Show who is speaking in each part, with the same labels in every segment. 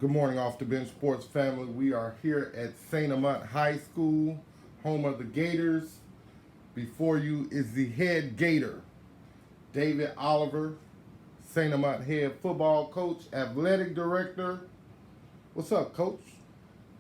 Speaker 1: Good morning, Off the Bench Sports family. We are here at St. Amant High School, home of the Gators. Before you is the head Gator, David Oliver, St. Amant head football coach, athletic director. What's up, coach?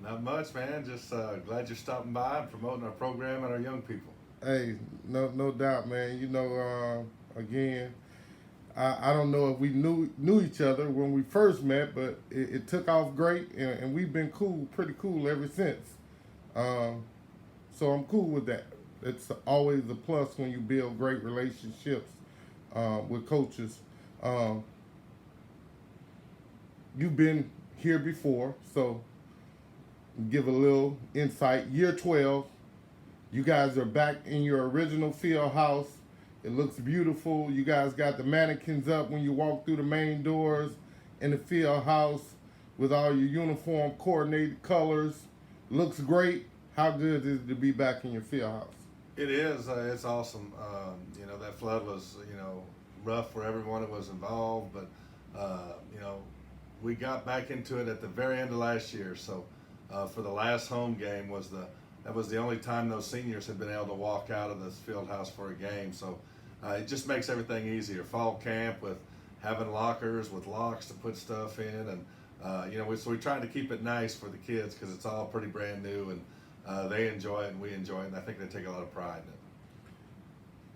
Speaker 2: Not much, man. Just glad you're stopping by and promoting our program and our young people.
Speaker 1: Hey, no doubt, man. Again, I don't know if we knew each other when we first met, but it took off great, and we've been cool, pretty cool ever since. Um, so I'm cool with that. It's always a plus when you build great relationships with coaches. Um, you've been here before, so give a little insight. Year 12, you guys are back in your original field house. It looks beautiful. You guys got the mannequins up when you walk through the main doors in the field house with all your uniform coordinated colors. Looks great. How good is it to be back in your field house?
Speaker 2: It is. It's awesome. That flood was, rough for everyone that was involved, but, we got back into it at the very end of last year. So for the last home game that was the only time those seniors had been able to walk out of this field house for a game. So it just makes everything easier. Fall camp with having lockers with locks to put stuff in, and so we tried to keep it nice for the kids because it's all pretty brand new, and they enjoy it and we enjoy it, and I think they take a lot of pride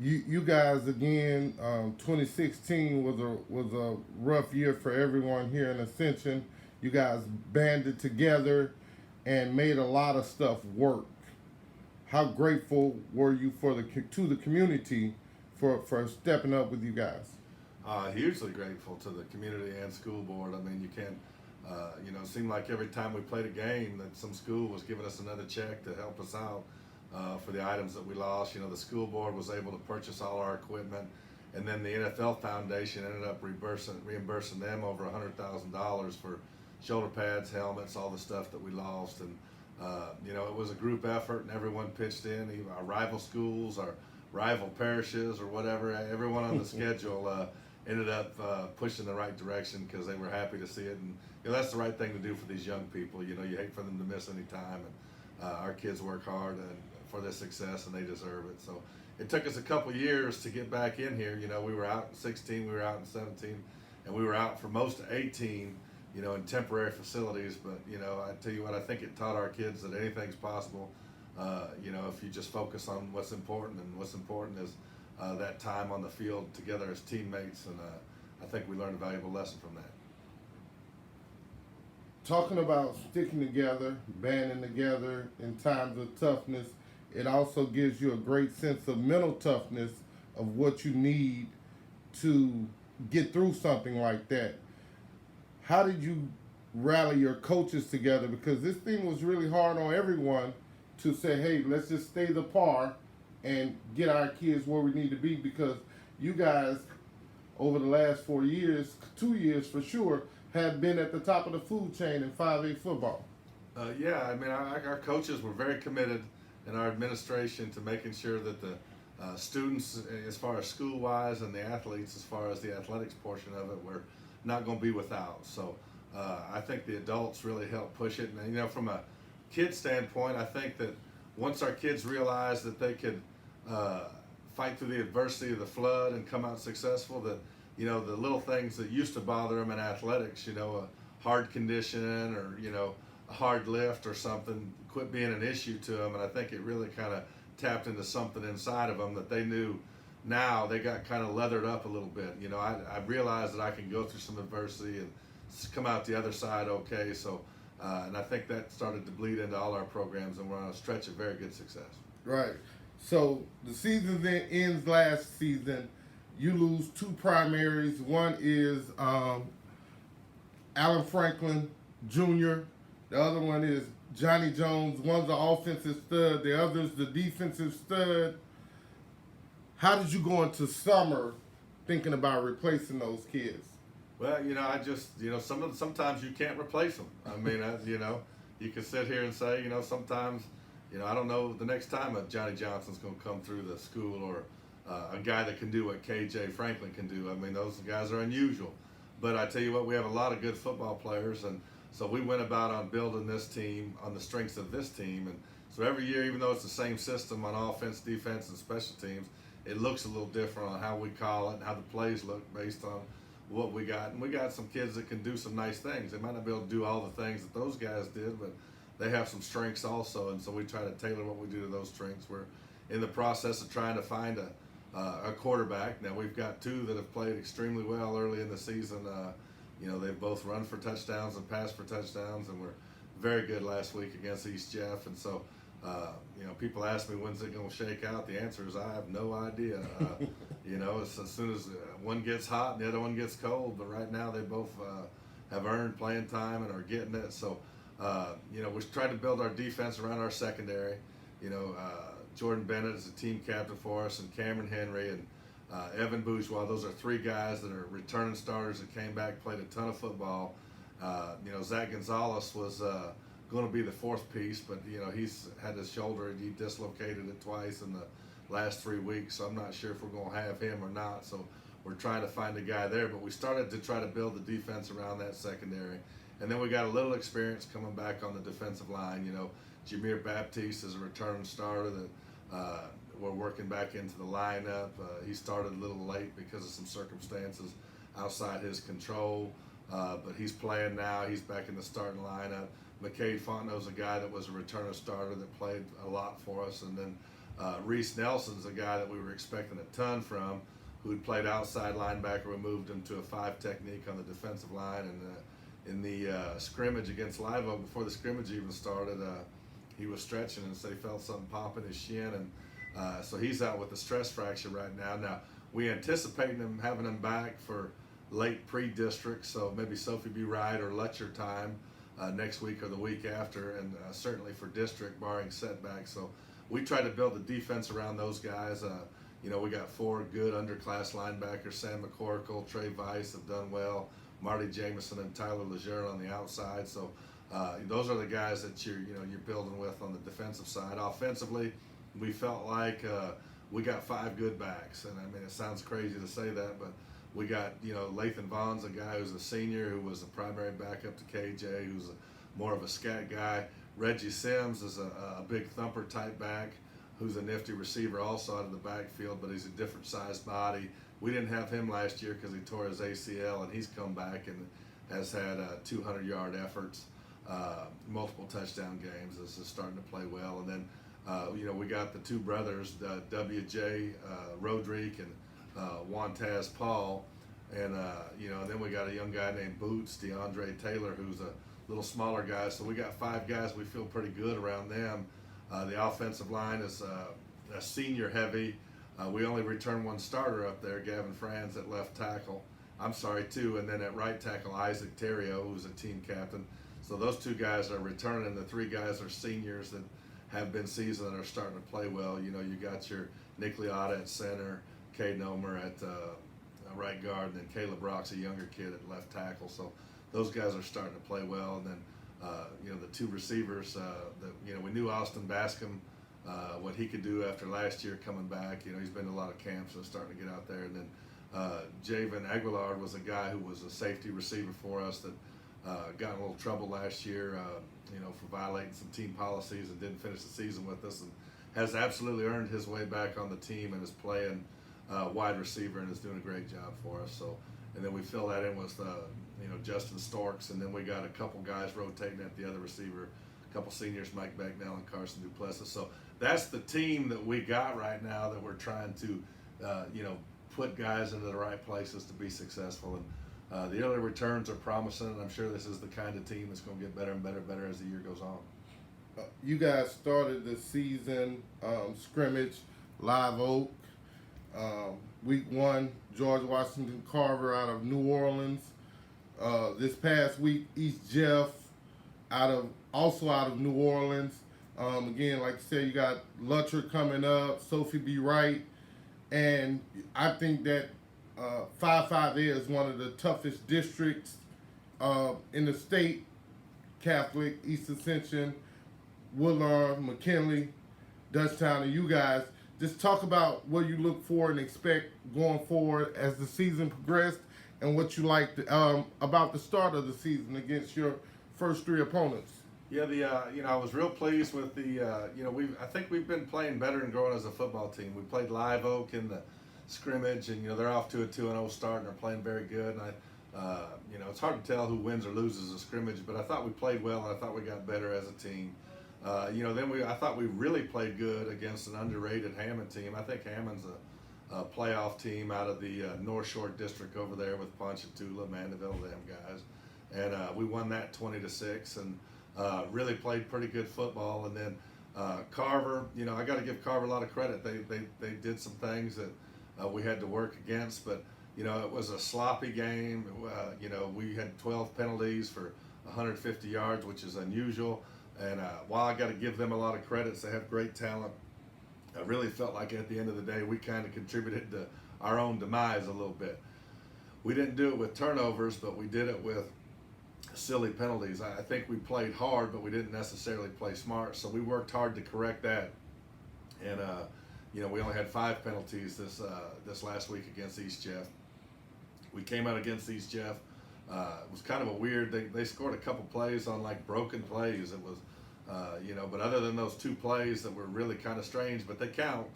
Speaker 2: in it.
Speaker 1: You guys again. 2016 was a rough year for everyone here in Ascension. You guys banded together and made a lot of stuff work. How grateful were you to the community for stepping up with you guys?
Speaker 2: Hugely grateful to the community and school board. I mean, you can't, it seemed like every time we played a game that some school was giving us another check to help us out for the items that we lost. The school board was able to purchase all our equipment, and then the NFL Foundation ended up reimbursing them over $100,000 for shoulder pads, helmets, all the stuff that we lost. And it was a group effort, and everyone pitched in. Even our rival schools, our rival parishes, or whatever. Everyone on the schedule ended up pushing the right direction because they were happy to see it. And that's the right thing to do for these young people. You hate for them to miss any time, and our kids work hard for their success, and they deserve it. So it took us a couple years to get back in here. We were out in 16, we were out in 17, and we were out for most of 18. In temporary facilities, but I tell you what, I think it taught our kids that anything's possible. If you just focus on what's important, and what's important is that time on the field together as teammates, and I think we learned a valuable lesson from that.
Speaker 1: Talking about sticking together, banding together in times of toughness, it also gives you a great sense of mental toughness of what you need to get through something like that. How did you rally your coaches together? Because this thing was really hard on everyone to say, hey, let's just stay the par and get our kids where we need to be, because you guys, over the last 4 years, 2 years for sure, have been at the top of the food chain in 5A football.
Speaker 2: Yeah, I mean, our coaches were very committed, in our administration, to making sure that the students, as far as school-wise, and the athletes, as far as the athletics portion of it, were not going to be without. So I think the adults really helped push it. And from a kid standpoint, I think that once our kids realized that they could fight through the adversity of the flood and come out successful, that the little things that used to bother them in athletics, a hard condition, or a hard lift or something, quit being an issue to them. And I think it really kind of tapped into something inside of them that they knew. Now they got kind of leathered up a little bit. I realized that I can go through some adversity and come out the other side okay. So, and I think that started to bleed into all our programs, and we're on a stretch of very good success.
Speaker 1: Right. So the season then ends last season. You lose two primaries. One is Alan Franklin Jr. The other one is Johnny Jones. One's the offensive stud. The other's the defensive stud. How did you go into summer thinking about replacing those kids?
Speaker 2: Well, I just, sometimes you can't replace them. I mean, you can sit here and say, sometimes, I don't know the next time a Johnny Johnson's going to come through the school, or a guy that can do what KJ Franklin can do. I mean, those guys are unusual. But I tell you what, we have a lot of good football players, and So we went about on building this team on the strengths of this team. And so every year, even though it's the same system on offense, defense, and special teams, it looks a little different on how we call it and how the plays look based on what we got. And we got some kids that can do some nice things. They might not be able to do all the things that those guys did, but they have some strengths also. And so we try to tailor what we do to those strengths. We're in the process of trying to find a quarterback. Now we've got two that have played extremely well early in the season. They've both run for touchdowns and passed for touchdowns, and were very good last week against East Jeff. And so, people ask me when's it going to shake out. The answer is I have no idea. It's as soon as one gets hot and the other one gets cold. But right now they both have earned playing time and are getting it. So, we try to build our defense around our secondary. Jordan Bennett is a team captain for us, and Cameron Henry and Evan Bourgeois. Those are three guys that are returning starters that came back, played a ton of football. Zach Gonzalez was going to be the fourth piece, but he's had his shoulder, he dislocated it twice in the last 3 weeks, so I'm not sure if we're going to have him or not. So we're trying to find a guy there, but we started to try to build the defense around that secondary. And then we got a little experience coming back on the defensive line. Jameer Baptiste is a returning starter that we're working back into the lineup. He started a little late because of some circumstances outside his control, but he's playing now. He's back in the starting lineup. McCade Fontenot's a guy that was a returning starter that played a lot for us. And then Reese Nelson's a guy that we were expecting a ton from, who'd played outside linebacker. We moved him to a 5 technique on the defensive line. And in the scrimmage against Live Oak, before the scrimmage even started, he was stretching and so he felt something pop in his shin. And so he's out with a stress fracture right now. Now, we anticipate having him back for late pre-district, so maybe Sophie B. Wright or Letcher time next week or the week after, and certainly for district, barring setbacks. So we try to build the defense around those guys. We got 4 good underclass linebackers. Sam McCorkle, Trey Weiss have done well. Marty Jameson and Tyler Lejeune on the outside. So those are the guys that you're building with on the defensive side. Offensively, we felt like we got 5 good backs, and I mean it sounds crazy to say that, but we got Lathan Vaughn's a guy who's a senior who was a primary backup to KJ, who's more of a scat guy. Reggie Sims is a big thumper type back who's a nifty receiver also out of the backfield, but he's a different sized body. We didn't have him last year because he tore his ACL, and he's come back and has had 200-yard efforts, multiple touchdown games. This is starting to play well. And then we got the 2 brothers, W.J. Rodrigue and Wantaz Paul, and then we got a young guy named Boots, DeAndre Taylor, who's a little smaller guy. So we got 5 guys we feel pretty good around them. The offensive line is a senior heavy. We only returned 1 starter up there, Gavin Franz at left tackle. I'm sorry, 2, and then at right tackle, Isaac Terrio, who's a team captain. So those 2 guys are returning, and the 3 guys are seniors that have been seasoned and are starting to play well. You got your Nick Liotta at center, Cade Nomer at right guard, and then Caleb Brock's a younger kid at left tackle. So those guys are starting to play well. And then the 2 receivers that we knew Austin Bascom, what he could do after last year coming back. He's been to a lot of camps, so starting to get out there. And then Javen Aguilar was a guy who was a safety receiver for us that got in a little trouble last year, for violating some team policies and didn't finish the season with us, and has absolutely earned his way back on the team and is playing wide receiver and is doing a great job for us. So, and then we fill that in with Justin Storks, and then we got a couple guys rotating at the other receiver, a couple seniors, Mike Becknell and Carson Duplessis. So that's the team that we got right now that we're trying to put guys into the right places to be successful. And the early returns are promising, and I'm sure this is the kind of team that's going to get better and better as the year goes on.
Speaker 1: You guys started the season scrimmage, Live Oak. Week 1, George Washington Carver out of New Orleans. This past week, East Jeff also out of New Orleans. Again, like I said, you got Lutcher coming up, Sophie B. Wright, and I think that 5-5 is one of the toughest districts in the state. Catholic, East Ascension, Woodlawn, McKinley, Dutchtown, and you guys. Just talk about what you look for and expect going forward as the season progressed, and what you liked about the start of the season against your first three opponents?
Speaker 2: Yeah, I was real pleased with I think we've been playing better and growing as a football team. We played Live Oak in the scrimmage, and they're off to a 2-0 start, and they're playing very good. And it's hard to tell who wins or loses a scrimmage, but I thought we played well, and I thought we got better as a team. I thought we really played good against an underrated Hammond team. I think Hammond's a playoff team out of the North Shore district over there with Ponchatoula, Mandeville, them guys, and we won that 20-6, and really played pretty good football. And then Carver, I got to give Carver a lot of credit. They did some things that we had to work against, but it was a sloppy game. We had 12 penalties for 150 yards, which is unusual. And while I got to give them a lot of credits, they have great talent. I really felt like at the end of the day, we kind of contributed to our own demise a little bit. We didn't do it with turnovers, but we did it with silly penalties. I think we played hard, but we didn't necessarily play smart. So we worked hard to correct that. And we only had 5 penalties this last week against East Jeff. We came out against East Jeff. It was kind of a weird. They scored a couple plays on like broken plays. It was, but other than those 2 plays that were really kind of strange, but they count.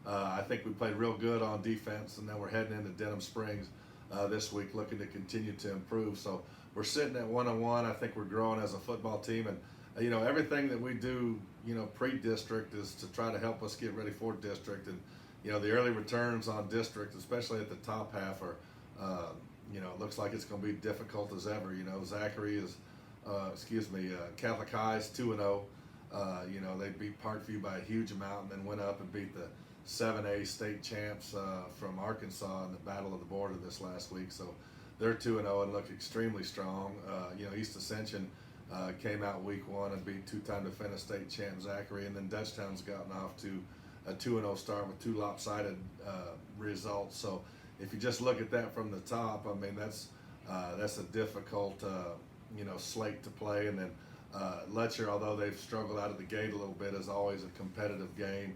Speaker 2: I think we played real good on defense, and now we're heading into Denham Springs this week, looking to continue to improve. So we're sitting at 1-1. I think we're growing as a football team, and everything that we do, pre-district is to try to help us get ready for district. And the early returns on district, especially at the top half, are it looks like it's going to be difficult as ever. Zachary is, Catholic High is 2-0. They beat Parkview by a huge amount, and then went up and beat the 7A state champs from Arkansas in the Battle of the Border this last week. So they're 2-0 and look extremely strong. East Ascension came out week 1 and beat 2-time defending state champ Zachary, and then Dutchtown's gotten off to a 2-0 start with 2 lopsided results. So if you just look at that from the top, I mean that's a difficult slate to play. And then Letcher, although they've struggled out of the gate a little bit, is always a competitive game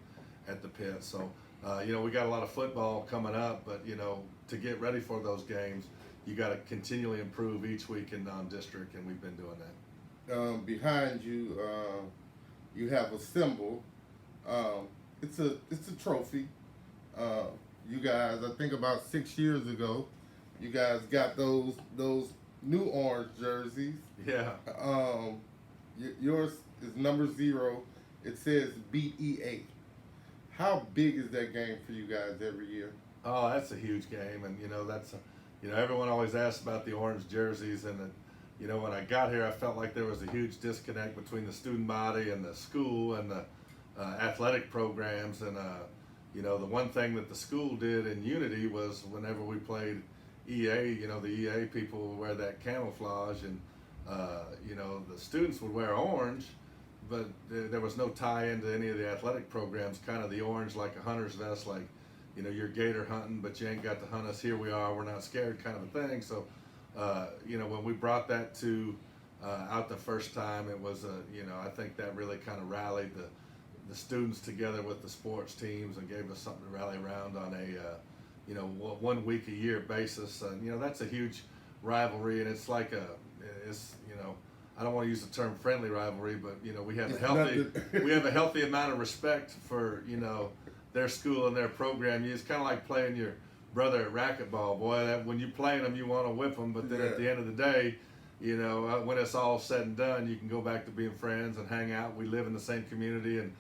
Speaker 2: at the pit. So we got a lot of football coming up, but to get ready for those games, you got to continually improve each week in non-district, and we've been doing that.
Speaker 1: Behind you, you have a symbol. It's a trophy. You guys, I think about 6 years ago, you guys got those new orange jerseys.
Speaker 2: Yeah.
Speaker 1: Yours is number 0. It says beat EA. How big is that game for you guys every year?
Speaker 2: Oh, that's a huge game, and everyone always asks about the orange jerseys, and when I got here, I felt like there was a huge disconnect between the student body and the school and the athletic programs. And the one thing that the school did in unity was whenever we played EA, the EA people would wear that camouflage, and the students would wear orange, but there was no tie into any of the athletic programs. Kind of the orange like a hunter's vest, like you're gator hunting, but you ain't got to hunt us. Here we are. We're not scared, kind of a thing. So when we brought that to out the first time, it was I think that really kind of rallied the students together with the sports teams and gave us something to rally around on a 1 week a year basis. That's a huge rivalry, and it's like I don't want to use the term friendly rivalry, but we have a healthy amount of respect for their school and their program. It's kind of like playing your brother at racquetball. Boy, when you're playing them, you want to whip them, but then at the end of the day, when it's all said and done, you can go back to being friends and hang out. We live in the same community, and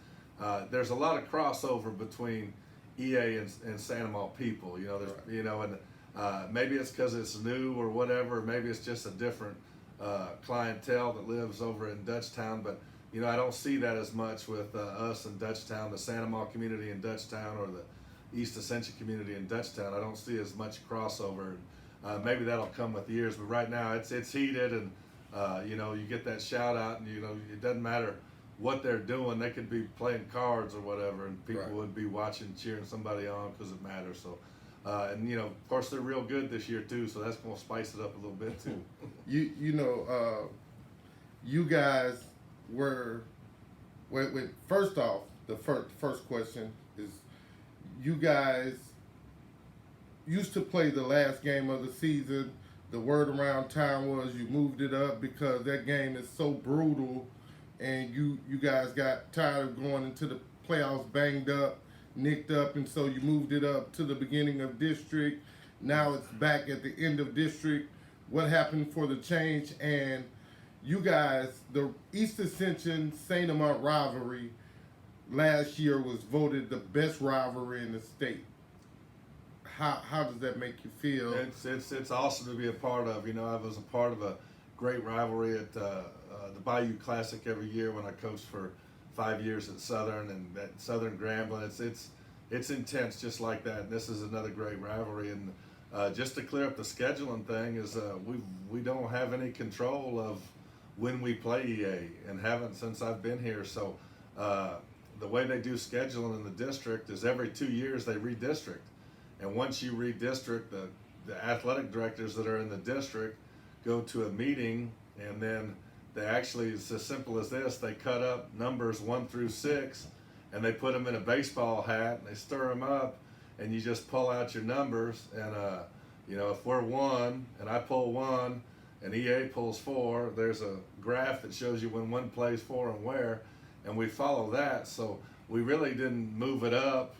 Speaker 2: there's a lot of crossover between EA and Sandoval people. Maybe it's because it's new or whatever. Maybe it's just a different clientele that lives over in Dutchtown, but I don't see that as much with us in Dutchtown, the Sandoval community in Dutchtown, or the East Ascension community in Dutchtown. I don't see as much crossover. Maybe that'll come with years, but right now it's heated, and you get that shout out, and it doesn't matter what they're doing. They could be playing cards or whatever, and people would be watching, cheering somebody on because it matters. So of course they're real good this year too, so that's going to spice it up a little bit too.
Speaker 1: You guys were first off, the first question is, you guys used to play the last game of the season the word around town was you moved it up because that game is so brutal, and you guys got tired of going into the playoffs banged up, nicked up, and so you moved it up to the beginning of district. Now it's back at the end of district. What happened for the change? And you guys, the East Ascension St. Amant rivalry last year was voted the best rivalry in the state. How does that make you feel?
Speaker 2: It's awesome to be a part of. You know, I was a part of a great rivalry at the Bayou Classic every year when I coached for 5 years at Southern and at Southern Grambling. It's intense just like that. And this is another great rivalry. And just to clear up the scheduling thing is we don't have any control of when we play EA and haven't since I've been here. So the way they do scheduling in the district is every 2 years they redistrict. And once you redistrict, the athletic directors that are in the district go to a meeting, and then they actually, it's as simple as this, they cut up numbers 1 through 6, and they put them in a baseball hat, and they stir them up, and you just pull out your numbers, and you know, if we're 1, and I pull 1, and EA pulls 4, there's a graph that shows you when 1 plays 4 and where, and we follow that. So we really didn't move it up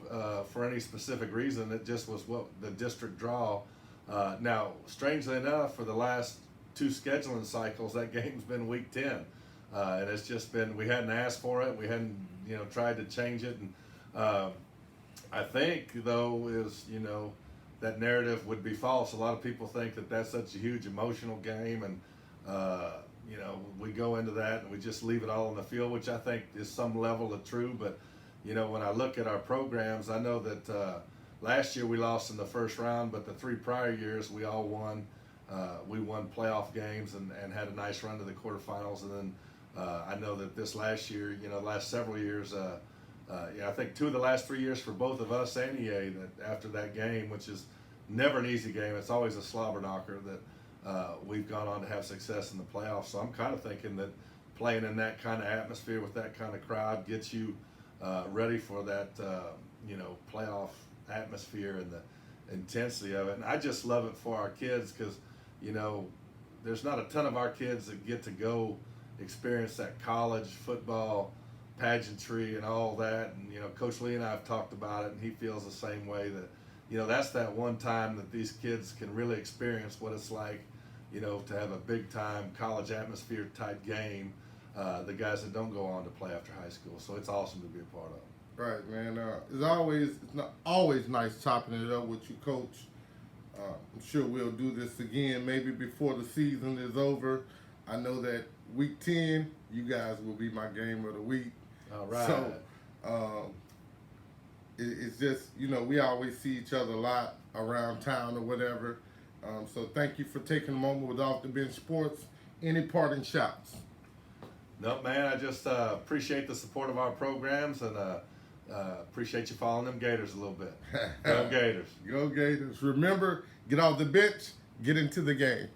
Speaker 2: for any specific reason. It just was what the district draw. Now, strangely enough, for the last 2 scheduling cycles, that game's been week 10. And it's just been, we hadn't asked for it. We hadn't, you know, tried to change it. And I think, though, is, you know, that narrative would be false. A lot of people think that that's such a huge emotional game. And, you know, we go into that and we just leave it all on the field, which I think is some level of true. But, you know, when I look at our programs, I know that last year we lost in the first round, but the 3 prior years we all won. We won playoff games and had a nice run to the quarterfinals. And then I know that this last year, you know, last several years, yeah, I think 2 of the last 3 years for both of us and EA, that after that game, which is never an easy game, it's always a slobber knocker, that we've gone on to have success in the playoffs. So I'm kind of thinking that playing in that kind of atmosphere with that kind of crowd gets you ready for that, you know, playoff atmosphere and the intensity of it. And I just love it for our kids because, you know, there's not a ton of our kids that get to go experience that college football pageantry and all that. And, you know, Coach Lee and I have talked about it, and he feels the same way, that, you know, that's that one time that these kids can really experience what it's like, you know, to have a big time college atmosphere type game. The guys that don't go on to play after high school. So it's awesome to be a part of.
Speaker 1: Right, man. It's not always nice chopping it up with you, Coach. I'm sure we'll do this again, maybe before the season is over. I know that week 10, you guys will be my game of the week.
Speaker 2: All right.
Speaker 1: So it's just, you know, we always see each other a lot around town or whatever. So thank you for taking a moment with Off the Bench Sports. Any parting shots?
Speaker 2: No, man, I just appreciate the support of our programs, and appreciate you following them Gators a little bit. Go Gators.
Speaker 1: Go Gators. Remember, get off the bench, get into the game.